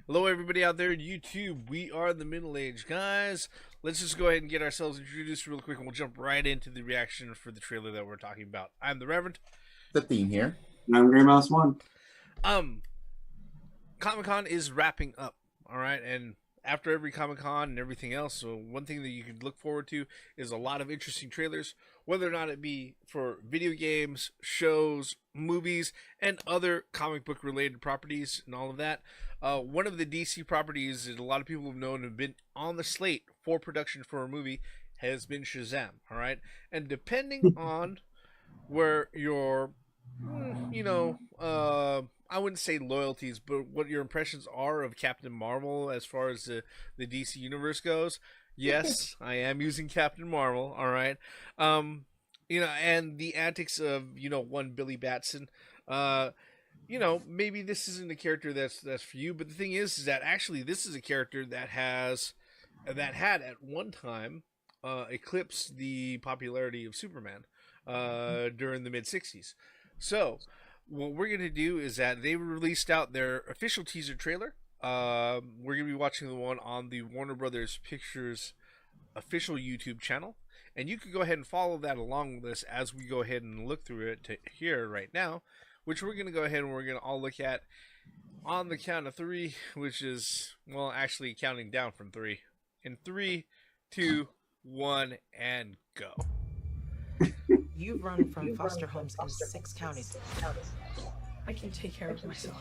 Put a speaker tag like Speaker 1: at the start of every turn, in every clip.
Speaker 1: Hello, everybody out there in YouTube. We are the Middle-Aged Guys. Let's just go ahead and get ourselves introduced real quick, and we'll jump right into the reaction for the trailer that we're talking about. I'm the Reverend.
Speaker 2: The theme here.
Speaker 3: And I'm Grey Mouse One.
Speaker 1: Comic-Con is wrapping up, all right? And after every Comic-Con and everything else, so one thing that you can look forward to is a lot of interesting trailers, whether or not it be for video games, shows, movies, and other comic book related properties and all of that. One of the DC properties that a lot of people have known have been on the slate for production for a movie has been Shazam, all right? And depending on where your, I wouldn't say loyalties, but what your impressions are of Captain Marvel as far as the DC universe goes, yes, I am using Captain Marvel, all right? And the antics of, one Billy Batson, maybe this isn't a character that's for you, but the thing is that actually this is a character that had at one time eclipsed the popularity of Superman during the mid-60s. So what we're going to do is that they released out their official teaser trailer. We're going to be watching the one on the Warner Brothers Pictures official YouTube channel. And you can go ahead and follow that along with us as we go ahead and look through it to here right now, which we're going to go ahead and we're going to all look at on the count of three, which is, well, actually counting down from three. In 3, 2, 1, and go.
Speaker 4: You've run from foster homes in 6 counties. I can take care of myself.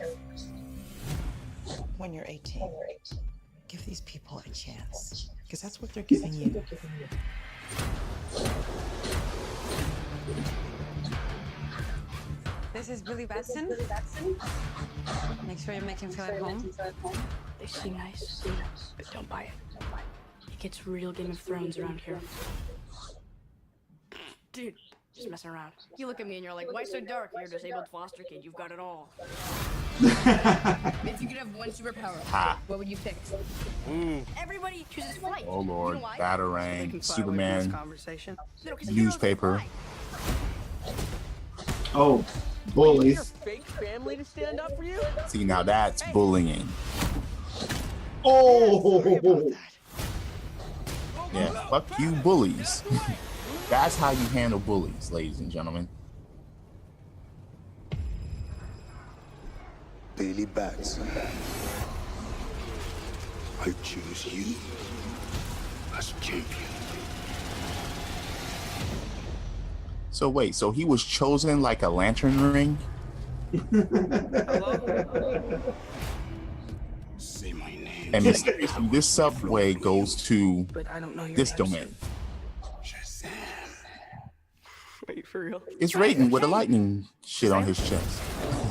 Speaker 4: When you're 18, give these people a chance, because that's what they're giving you.
Speaker 5: This is Billy Batson. Make sure you make him feel at home.
Speaker 6: They seem nice, but don't buy it. It gets real Game of Thrones around here. Dude, just messing around. You look at me and you're like, why so dark? You're a disabled foster kid. You've got it all. If you could have one superpower, what would you pick? Everybody chooses flight.
Speaker 2: Oh Lord,
Speaker 6: You know why?
Speaker 2: Batarang, Superman,
Speaker 6: Conversation. No, 'cause
Speaker 2: newspaper.
Speaker 3: Oh, bullies.
Speaker 7: Your fake family to stand up for you?
Speaker 2: See, now that's bullying.
Speaker 3: Oh,
Speaker 2: Yeah, fuck you, bullies. That's how you handle bullies, ladies and gentlemen.
Speaker 8: Billy Batson, I choose you as champion.
Speaker 2: So wait, so he was chosen like a lantern ring?
Speaker 8: Say my name.
Speaker 2: And this subway goes to
Speaker 6: But I don't know your
Speaker 2: this
Speaker 6: names.
Speaker 2: domain.
Speaker 8: Shazam.
Speaker 6: Wait, for real?
Speaker 2: It's Raiden with a lightning shit on his chest.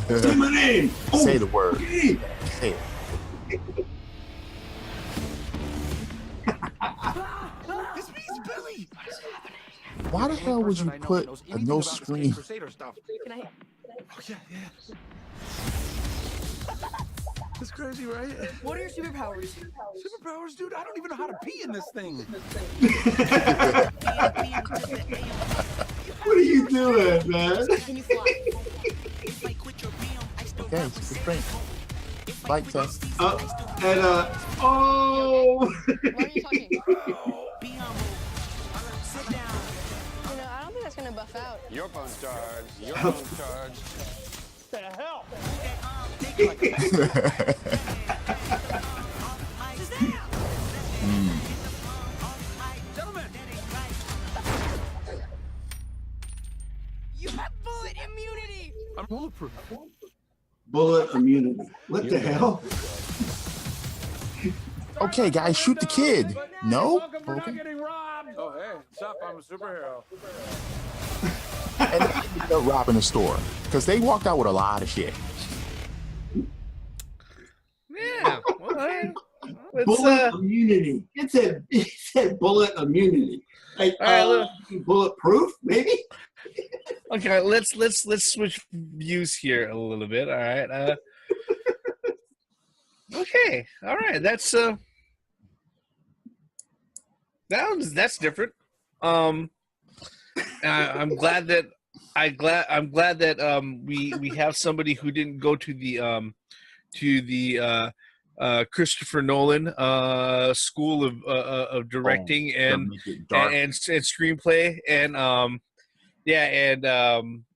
Speaker 3: say my name.
Speaker 2: Say the word.
Speaker 3: Okay.
Speaker 2: Say it.
Speaker 7: This means Billy!
Speaker 6: What is happening?
Speaker 2: Why the hell would you put a no screen?
Speaker 7: Crusader stuff.
Speaker 6: Can I?
Speaker 7: Oh, yeah. It's crazy, right?
Speaker 6: What are your superpowers?
Speaker 7: Superpowers, dude. I don't even know how to pee in this thing.
Speaker 3: What are you doing, man?
Speaker 6: Can you fly?
Speaker 2: Okay, super strength. Flight test.
Speaker 3: Oh.
Speaker 6: Why are you talking? I don't think that's gonna buff out.
Speaker 7: Your phone's charged. Your phone's charged. The hell? Gentlemen!
Speaker 6: You have bullet immunity.
Speaker 7: I'm bulletproof.
Speaker 3: Bullet immunity. What the hell?
Speaker 2: Okay, guys, shoot the kid. No? Okay.
Speaker 7: Getting robbed. Oh, hey, what's up? I'm a superhero.
Speaker 2: And they ended up robbing the store because they walked out with a lot of shit.
Speaker 1: Yeah. Well,
Speaker 3: Bullet immunity. It said bullet immunity. Like,
Speaker 1: All right,
Speaker 3: bulletproof, maybe?
Speaker 1: okay, let's switch views here a little bit. All right. Okay. All right. That's different. I'm glad that we have somebody who didn't go to the Christopher Nolan school of directing and
Speaker 2: make it dark.
Speaker 1: and screenplay, and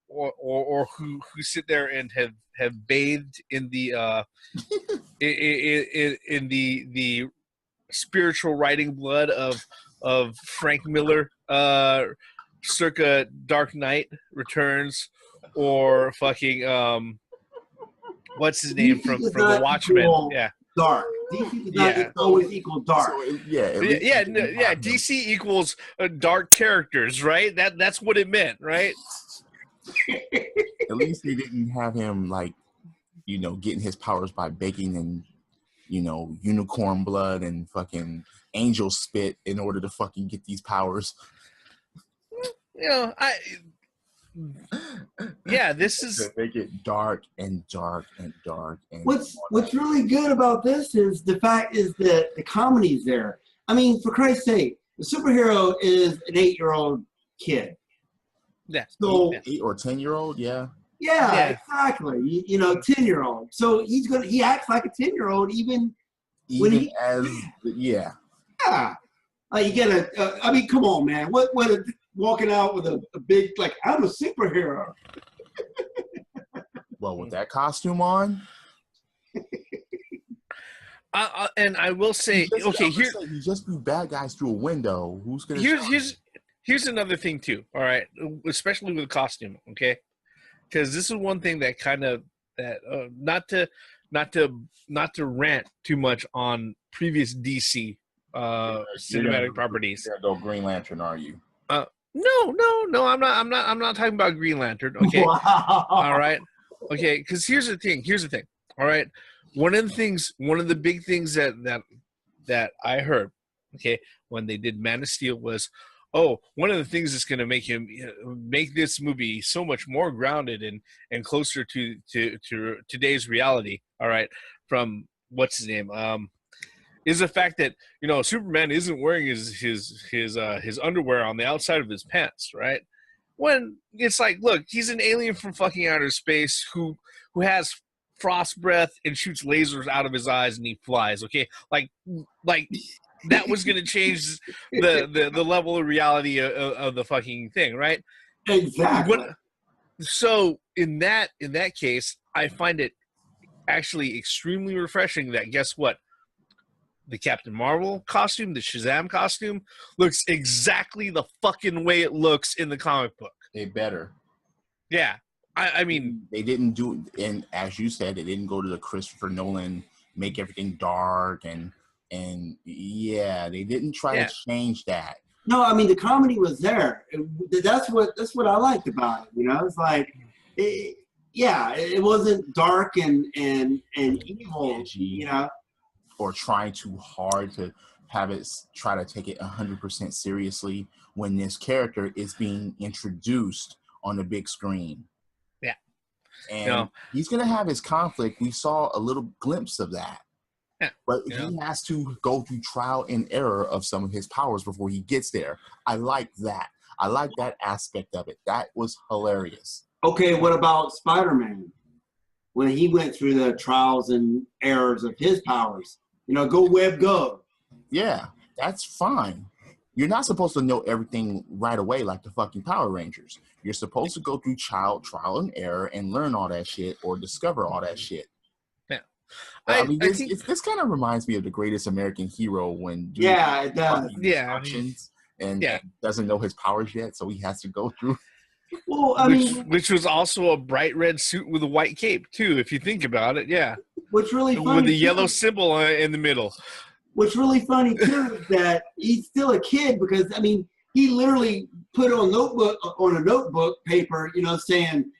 Speaker 1: or who sit there and have bathed in the in the spiritual writing blood of Frank Miller, circa Dark Knight Returns, or fucking what's his name from The Watchmen? Yeah,
Speaker 3: dark. DC does not always equal dark.
Speaker 2: So,
Speaker 1: DC equals dark characters, right? That's what it meant, right?
Speaker 2: At least they didn't have him like, getting his powers by baking and unicorn blood and fucking angel spit in order to fucking get these powers.
Speaker 1: This is
Speaker 2: to make it dark and dark and dark. And
Speaker 3: what's really good about this is the fact is that the comedy's there. I mean, for Christ's sake, the superhero is an 8-year-old kid.
Speaker 1: Yeah.
Speaker 3: So
Speaker 2: 8 or 10-year-old, yeah.
Speaker 3: Yeah, exactly. 10-year-old. So he acts like a 10-year-old even when he
Speaker 2: yeah.
Speaker 3: You get I mean, come on, man. What walking out with a big I'm a superhero.
Speaker 2: Well, with that costume on.
Speaker 1: And I will say,
Speaker 2: he just threw bad guys through a window. Who's gonna?
Speaker 1: Here's another thing too. All right, especially with the costume. Okay, because this is one thing that kind of not to rant too much on previous DC cinematic properties.
Speaker 2: You're gonna go Green Lantern, are you?
Speaker 1: No, I'm not talking about Green Lantern. Okay,
Speaker 3: Wow.
Speaker 1: all right, okay. Because here's the thing. All right, one of the big things that I heard, okay, when they did Man of Steel was, one of the things that's going to make this movie so much more grounded and closer to today's reality. All right, from what's his name, is the fact that Superman isn't wearing his underwear on the outside of his pants, right? When it's like, look, he's an alien from fucking outer space who has frost breath and shoots lasers out of his eyes and he flies. Okay, like that was going to change the level of reality of the fucking thing, right?
Speaker 3: Exactly.
Speaker 1: So in that case, I find it actually extremely refreshing that guess what? The Captain Marvel costume, the Shazam costume, looks exactly the fucking way it looks in the comic book.
Speaker 2: They better.
Speaker 1: Yeah. I mean...
Speaker 2: They didn't do... And as you said, they didn't go to the Christopher Nolan, make everything dark, and yeah, they didn't try to change that.
Speaker 3: No, I mean, the comedy was there. That's what I liked about it, It's like... it wasn't dark and evil,
Speaker 2: or trying too hard to have it try to take it 100% seriously when this character is being introduced on the big screen.
Speaker 1: Yeah.
Speaker 2: And he's going to have his conflict. We saw a little glimpse of that.
Speaker 1: Yeah.
Speaker 2: But he has to go through trial and error of some of his powers before he gets there. I like that. I like that aspect of it. That was hilarious.
Speaker 3: Okay, what about Spider-Man? When he went through the trials and errors of his powers. Go web, go.
Speaker 2: Yeah, that's fine. You're not supposed to know everything right away like the fucking Power Rangers. You're supposed to go through trial and error and learn all that shit or discover all that shit.
Speaker 1: Yeah.
Speaker 2: I mean, this kind of reminds me of the Greatest American Hero when
Speaker 3: it does.
Speaker 1: Yeah.
Speaker 2: And doesn't know his powers yet, so he has to go through.
Speaker 3: Well,
Speaker 1: which was also a bright red suit with a white cape too, if you think about it. Yeah.
Speaker 3: What's really funny
Speaker 1: with the yellow symbol in the middle.
Speaker 3: What's really funny too is that he's still a kid because he literally put on a notebook paper, saying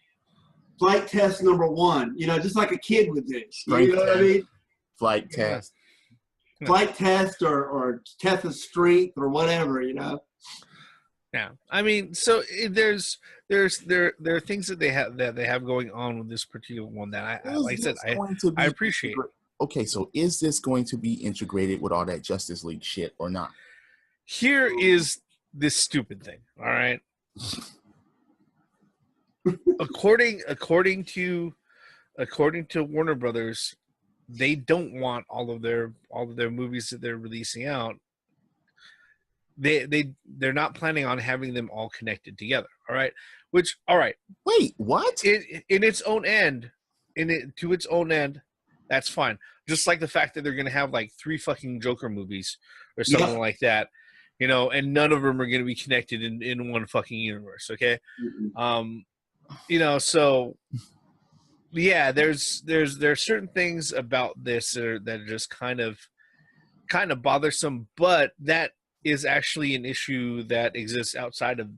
Speaker 3: flight test number 1, just like a kid would do. You know what I mean?
Speaker 2: Flight test.
Speaker 3: Flight test or test of strength or whatever,
Speaker 1: Yeah, I mean, so there are things that they have going on with this particular one that I appreciate.
Speaker 2: Okay, so is this going to be integrated with all that Justice League shit or not?
Speaker 1: Here is this stupid thing. All right, according to Warner Brothers, they don't want all of their movies that they're releasing out. They're not planning on having them all connected together. All right, which all right.
Speaker 2: Wait, what?
Speaker 1: In its own end, to its own end, that's fine. Just like the fact that they're going to have like 3 fucking Joker movies or something like that, you know, and none of them are going to be connected in one fucking universe. Okay, you know, so yeah, there's certain things about this that are just kind of bothersome, but that is actually an issue that exists outside of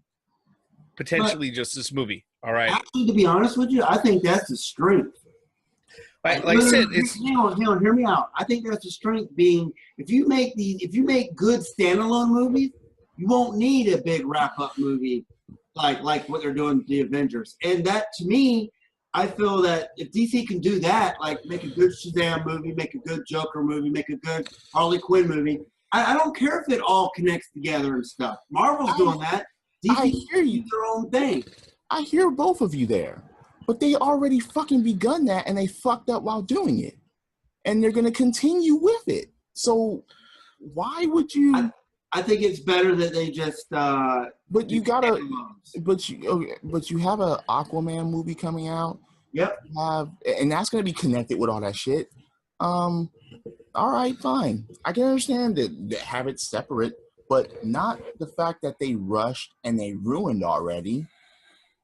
Speaker 1: potentially just this movie. All right.
Speaker 3: Actually, to be honest with you, I think that's the strength.
Speaker 1: Like I said, it's
Speaker 3: hang on, hear me out. I think that's the strength being if you make good standalone movies, you won't need a big wrap up movie like what they're doing with the Avengers. And that to me, I feel that if DC can do that, like make a good Shazam movie, make a good Joker movie, make a good Harley Quinn movie, I don't care if it all connects together and stuff. Marvel's doing that. DC
Speaker 2: hear you.
Speaker 3: their own thing.
Speaker 2: I hear both of you there, but they already fucking begun that and they fucked up while doing it, and they're gonna continue with it. So why would you?
Speaker 3: I think it's better that they just.
Speaker 2: But you gotta. But you have a Aquaman movie coming out.
Speaker 3: Yep.
Speaker 2: And that's gonna be connected with all that shit. All right, fine. I can understand that have it separate, but not the fact that they rushed and they ruined already.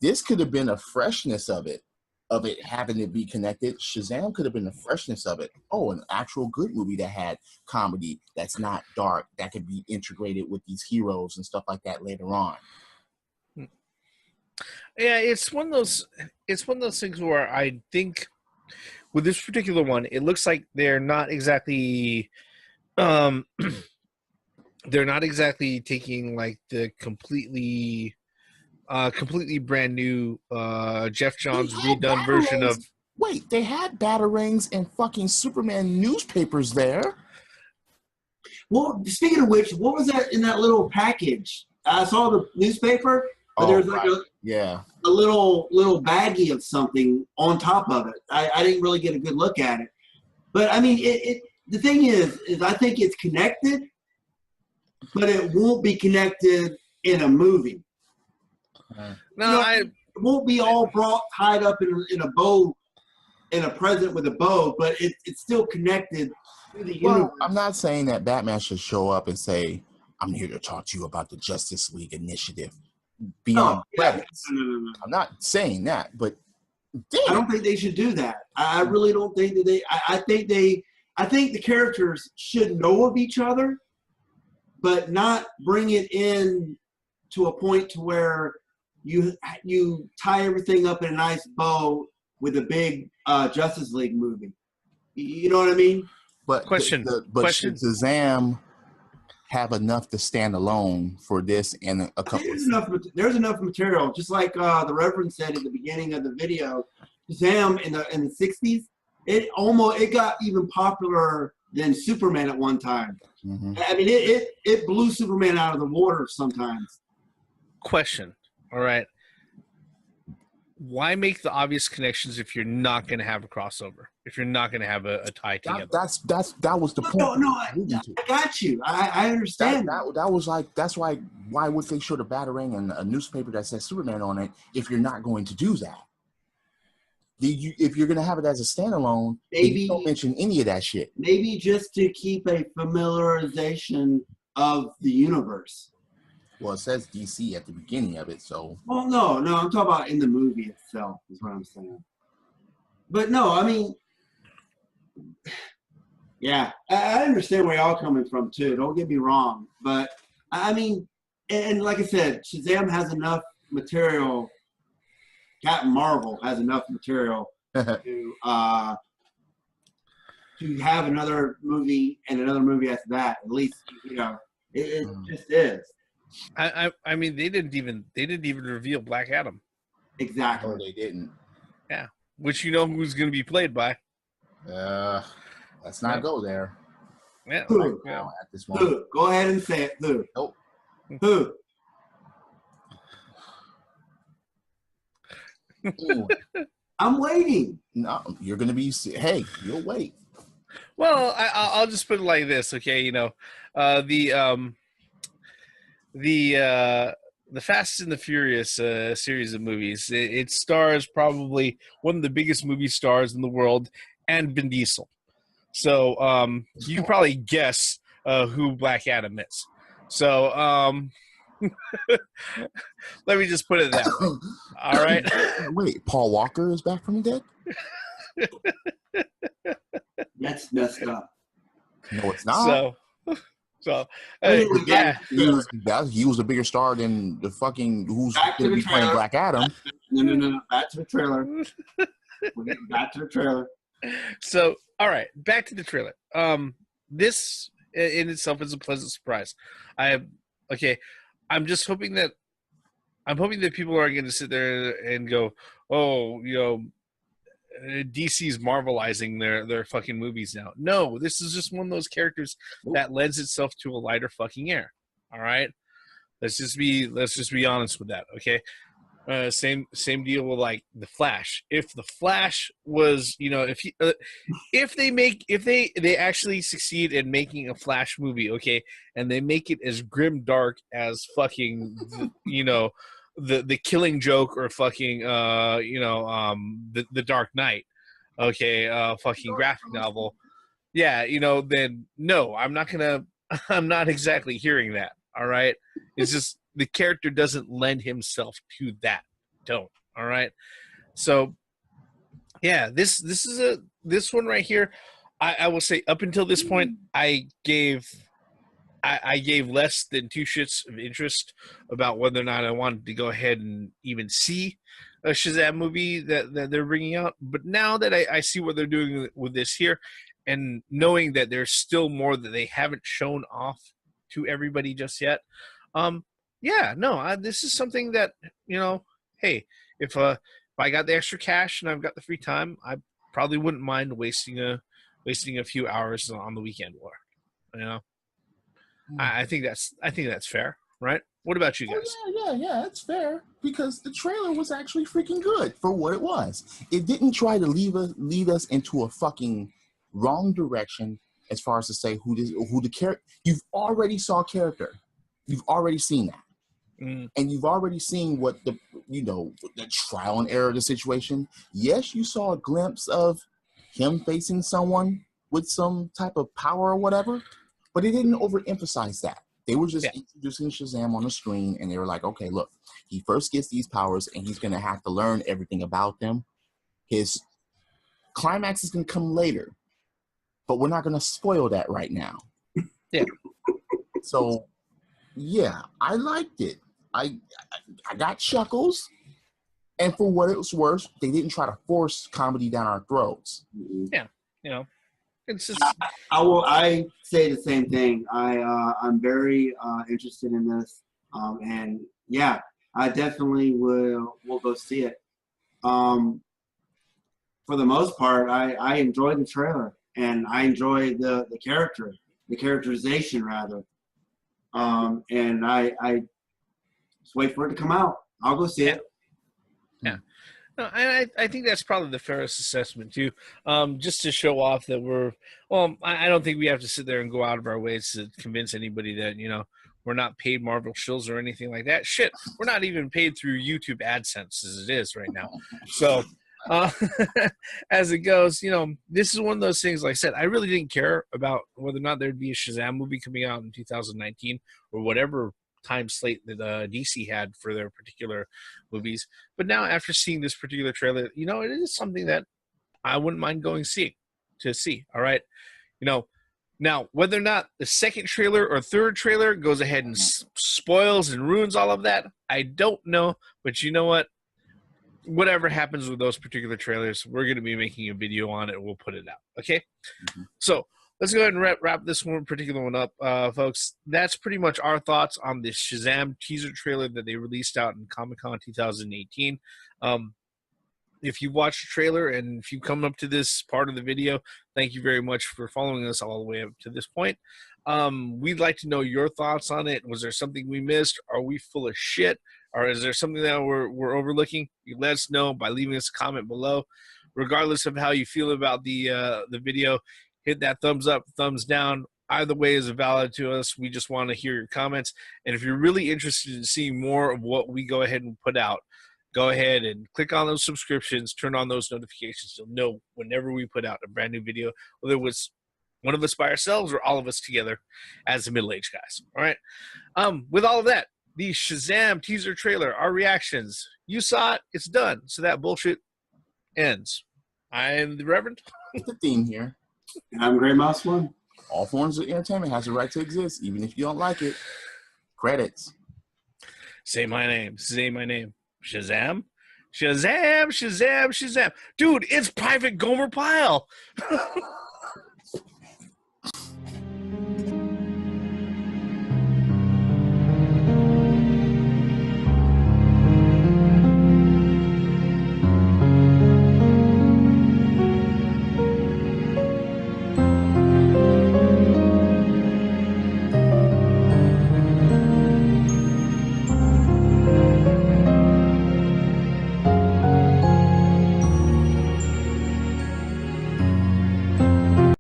Speaker 2: This could have been a freshness of it having to be connected. Shazam could have been the freshness of it. Oh, an actual good movie that had comedy that's not dark, that could be integrated with these heroes and stuff like that later on.
Speaker 1: Yeah, it's one of those things where I think with this particular one, it looks like they're not exactly taking like the completely brand new Jeff Johns redone version of.
Speaker 2: Wait, they had batarangs and fucking Superman newspapers there.
Speaker 3: Well, speaking of which, what was that in that little package? I saw the newspaper, but there's like a little baggie of something on top of it. I didn't really get a good look at it, but I mean, the thing is I think it's connected, but it won't be connected in a movie. It won't be all tied up in a bow, in a present with a bow, but it's still connected to the universe.
Speaker 2: I'm not saying that Batman should show up and say, "I'm here to talk to you about the Justice League initiative." Beyond credits.
Speaker 3: No.
Speaker 2: I'm not saying that, but
Speaker 3: I don't think they should do that. I really don't think that I think the characters should know of each other, but not bring it in to a point to where you tie everything up in a nice bow with a big Justice League movie. You know what I mean?
Speaker 2: But
Speaker 1: question.
Speaker 2: Should Shazam have enough to stand alone for this and a couple?
Speaker 3: There's enough material. Just like the Reverend said at the beginning of the video, Shazam in the '60s, it got even popular than Superman at one time.
Speaker 2: Mm-hmm.
Speaker 3: I mean, it blew Superman out of the water sometimes.
Speaker 2: question.
Speaker 1: All right. Why make the obvious connections if you're not going to have a crossover? If you're not going to have a tie together?
Speaker 2: That was the point.
Speaker 3: No, I got you. I understand.
Speaker 2: That was like, that's why would they show the Batarang and a newspaper that says Superman on it if you're not going to do that? If you're going to have it as a standalone, maybe don't mention any of that shit.
Speaker 3: Maybe just to keep a familiarization of the universe.
Speaker 2: Well, it says DC at the beginning of it, so.
Speaker 3: Well, no, I'm talking about in the movie itself, is what I'm saying. But no, I mean, yeah, I understand where y'all coming from too. Don't get me wrong, but I mean, and like I said, Shazam has enough material. Captain Marvel has enough material to have another movie and another movie after that. At least, it just is.
Speaker 1: I mean, they didn't even reveal Black Adam.
Speaker 3: Exactly.
Speaker 2: No, they didn't.
Speaker 1: Yeah, which who's going to be played by.
Speaker 2: Let's not go there.
Speaker 1: Yeah.
Speaker 3: Who?
Speaker 2: Now, at this moment.
Speaker 3: Who? Go ahead and say it. Who?
Speaker 2: Nope.
Speaker 3: Who?
Speaker 2: Anyway.
Speaker 3: I'm waiting.
Speaker 2: No, you're gonna be. Hey, you'll wait.
Speaker 1: Well, I'll just put it like this, okay? You know, the the uh, the Fast and the Furious series of movies. It stars probably one of the biggest movie stars in the world, and Vin Diesel. So you can probably guess who Black Adam is. So let me just put it that way. All right.
Speaker 2: Wait, Paul Walker is back from the dead?
Speaker 3: That's messed up.
Speaker 2: No, it's not.
Speaker 1: So
Speaker 3: Yeah.
Speaker 2: He was a bigger star than the fucking who's
Speaker 3: Back to
Speaker 2: going to
Speaker 3: the
Speaker 2: be playing
Speaker 3: trailer.
Speaker 2: Black Adam.
Speaker 3: No. Back to the trailer. We're getting back to the trailer.
Speaker 1: So all right, back to the trailer. This in itself is a pleasant surprise. I'm just hoping that people are going to sit there and go, oh, you know, DC's marvelizing their fucking movies now. No, this is just one of those characters that lends itself to a lighter fucking air. All right, let's just be honest with that. Okay, same deal with like the Flash. If the Flash was, you know, if they actually succeed in making a Flash movie, okay, and they make it as grim dark as fucking, you know, the Killing Joke or fucking the Dark Knight, okay, fucking graphic novel, yeah, you know, then no, I'm not exactly hearing that. All right, it's just the character doesn't lend himself to that tone. All right, so yeah, this one right here, I will say up until this point, I gave less than two shits of interest about whether or not I wanted to go ahead and even see a Shazam movie that they're bringing out. But now that I see what they're doing with this here, and knowing that there's still more that they haven't shown off to everybody just yet, this is something that, you know, hey, if I got the extra cash and I've got the free time, I probably wouldn't mind wasting a few hours on the weekend war, you know. I think that's fair, right? What about you guys?
Speaker 2: Yeah, it's fair because the trailer was actually freaking good for what it was. It didn't try to lead us into a fucking wrong direction as far as to say who the character. You've already saw character, you've already seen that, and you've already seen what the trial and error of the situation. Yes, you saw a glimpse of him facing someone with some type of power or whatever. But they didn't overemphasize that. They were just introducing Shazam on the screen, and they were like, okay, look, he first gets these powers, and he's going to have to learn everything about them. His climax is going to come later, but we're not going to spoil that right now.
Speaker 1: Yeah.
Speaker 2: So, yeah, I liked it. I got chuckles, and for what it was worth, they didn't try to force comedy down our throats.
Speaker 1: Yeah, you know. It's just...
Speaker 3: I say the same thing. I'm very interested in this, and yeah, I definitely will go see it. For the most part, I enjoyed the trailer, and I enjoyed the characterization rather, and I just wait for it to come out. I'll go see it.
Speaker 1: Yeah. No, and I think that's probably the fairest assessment too. Just to show off that I don't think we have to sit there and go out of our ways to convince anybody that, you know, we're not paid Marvel shills or anything like that. Shit, we're not even paid through YouTube AdSense as it is right now. So as it goes, you know, this is one of those things, like I said, I really didn't care about whether or not there'd be a Shazam movie coming out in 2019 or whatever time slate that DC had for their particular movies. But now, after seeing this particular trailer, you know, it is something that I wouldn't mind going to see. All right, you know, now whether or not the second trailer or third trailer goes ahead and spoils and ruins all of that, I don't know. But you know what? Whatever happens with those particular trailers, we're going to be making a video on it. We'll put it out. Okay, so. Let's go ahead and wrap this one particular one up, folks. That's pretty much our thoughts on this Shazam teaser trailer that they released out in Comic-Con 2018. If you watched the trailer and if you come up to this part of the video, thank you very much for following us all the way up to this point. We'd like to know your thoughts on it. Was there something we missed? Are we full of shit? Or is there something that we're overlooking? You let us know by leaving us a comment below. Regardless of how you feel about the video, hit that thumbs up, thumbs down. Either way is valid to us. We just want to hear your comments. And if you're really interested in seeing more of what we go ahead and put out, go ahead and click on those subscriptions, turn on those notifications. You'll know whenever we put out a brand new video, whether it was one of us by ourselves or all of us together as the Middle-Aged Guys. All right. With all of that, the Shazam teaser trailer, our reactions. You saw it. It's done. So that bullshit ends. I am the Reverend.
Speaker 2: The theme here.
Speaker 3: I'm Gray Mouse One.
Speaker 2: All forms of entertainment has a right to exist, even if you don't like it. Credits.
Speaker 1: Say my name. Say my name. Shazam. Shazam, Shazam, Shazam. Dude, it's Private Gomer Pyle.